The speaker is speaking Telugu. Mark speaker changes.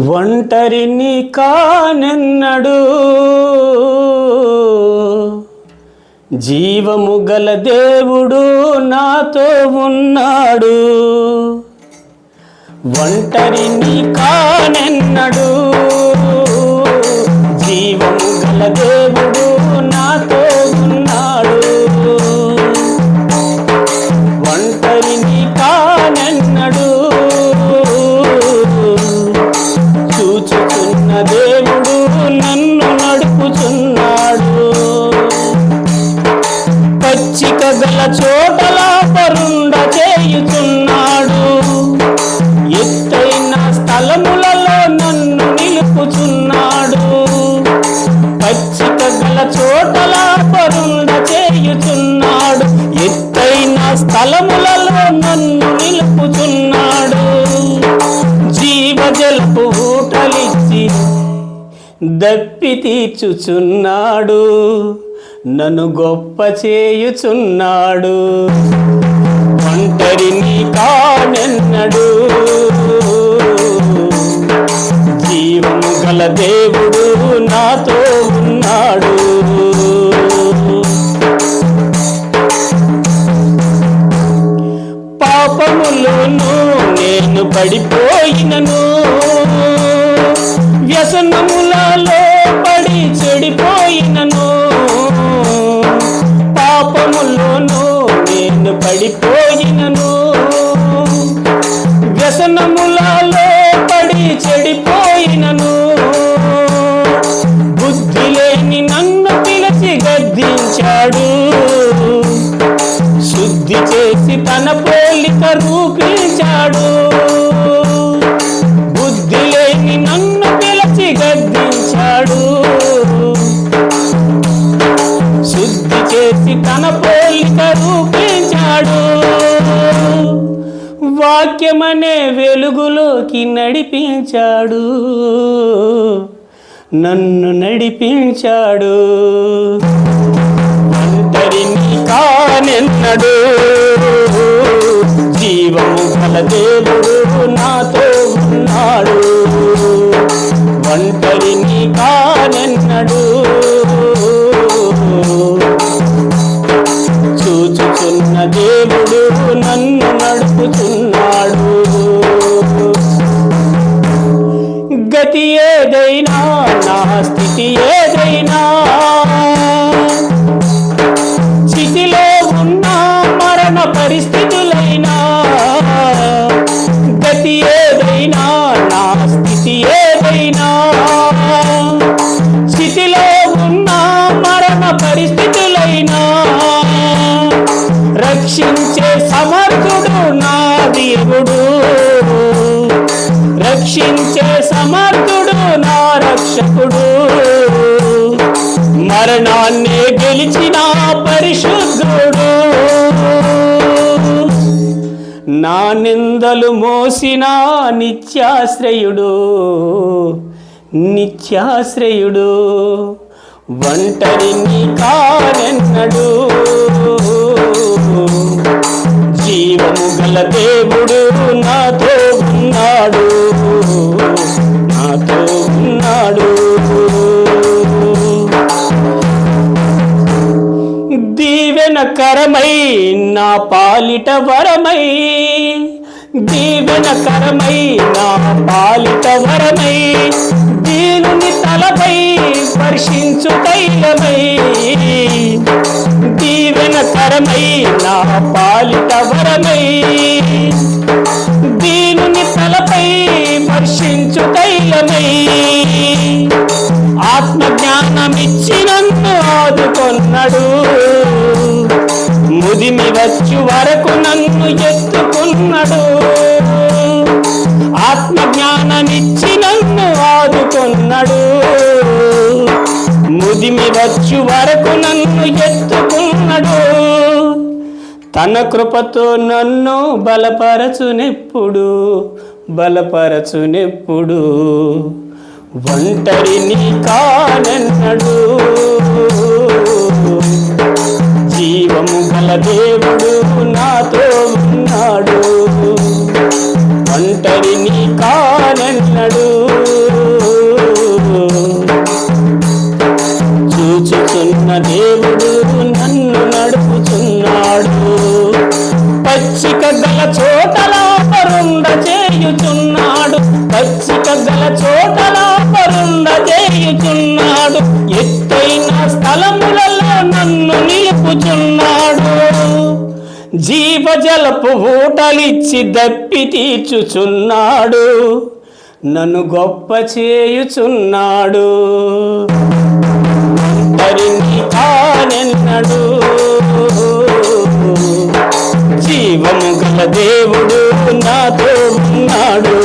Speaker 1: ఒంటరిని కానెన్నడు జీవము గల దేవుడు నాతో ఉన్నాడు. ఒంటరిని కానెన్నడు జీవము గల దేవుడు నాతో ఉన్నాడు. ఒంటరిని కానెన్నడు చూచుచున్న దేవుడు నన్ను నడుపుచున్నాడు. పచ్చిక గల చోటల పరుండ చేయుచున్నాడు. ఎత్తైన స్థలములలో నన్ను నిలుపుచున్నాడు. పచ్చిక గల చోటల పరుండ చేయుచున్నాడు. ఎత్తైన స్థలములలో నన్ను నిలుపుచున్నాడు. జీవజలపు ఊటలిచ్చి దప్పి తీర్చుచున్నాడు. నన్ను గొప్ప చేయుచున్నాడు. ఒంటరిని కానెన్నడు జీవము గల దేవుడు నాతో ఉన్నాడు. పాపములోను నేను పడిపోయినను, వ్యసనములలో పడి చెడిపోయినను. పాపములోను నేను పడిపోయినను, వ్యసనములలో పడి చెడిపోయినను. బుద్ధి లేని నన్ను పిలిచి గద్దించాడు. శుద్ధి చేసి తన పోలిక రూపించాడు. బుద్ధి లేని నన్ను పిలిచి గద్దించాడు. శుద్ధి చేసి తన పోలిక రూపించాడు. వాక్యమనే వెలుగులోకి నడిపించాడు. నన్ను నడిపించాడు. ఒంటరిని కానెన్నడు జీవము గల దేవుడు నాతో ఉన్నాడు. ఒంటరిని కానెన్నడు చూచుచున్న దేవుడు నన్ను నడుపుచున్నాడు. గతి ఏదైనా నా స్థితి ఏదైనా, స్థితిలో ఉన్న మరణ పరిస్థితులైనా, గతి ఏదైనా నా స్థితి ఏదైనా, స్థితిలో ఉన్న మరణ పరిస్థితులైనా, రక్షించే సమర్థుడు నా దేవుడు. రక్షించే సమర్థుడు నా రక్షకుడు. మరణాన్ని గెలిచిన పరిశుద్ధుడు. నా నిందలు మోసిన నిత్యాశ్రయుడు. నిత్యాశ్రయుడు. ఒంటరిని కానెన్నడు జీవము గల దేవుడు నాతో ఉన్నాడు. నాతో ఉన్నాడు. దీవెనకరమై నా పాలిట వరమై, దీవెనకరమై నా పాలిట వరమై, దీనుని తలపై వర్షించు తైలమై. దీవెనకరమై నా పాలిట వరమై, దీనుని తలపై వర్షించు తైలమై. ఆత్మజ్ఞానమిచ్చి నన్ను ఆదుకొన్నాడు. ముదిమి వచ్చు వరకు నన్ను ఎత్తుకున్నాడు. ఆత్మజ్ఞానమిచ్చి నన్ను ఆదుకొన్నాడు. ముదిమి వచ్చు వరకు నన్ను ఎత్తుకున్నాడు. తన కృపతో నన్ను బలపరచునెప్పుడు, బలపరచునెప్పుడు. ఒంటరిని కానెన్నడు జీవము గల దేవుడు నాతో ఉన్నాడు. ఒంటరిని కానెన్నడు చేయుచున్నాడు, పచ్చిక గల చోటలా పరుండజేయుచున్నాడు, ఎత్తైన స్థలములలో నన్ను నిలుపుచున్నాడు. జీవజలపు ఊటలిచ్చి దప్పి తీర్చుచున్నాడు, నన్ను గొప్ప చేయుచున్నాడు. ఒంటరిని కానెన్నడు, జీవము గల దేవుడు నాతో ఉన్నాడు.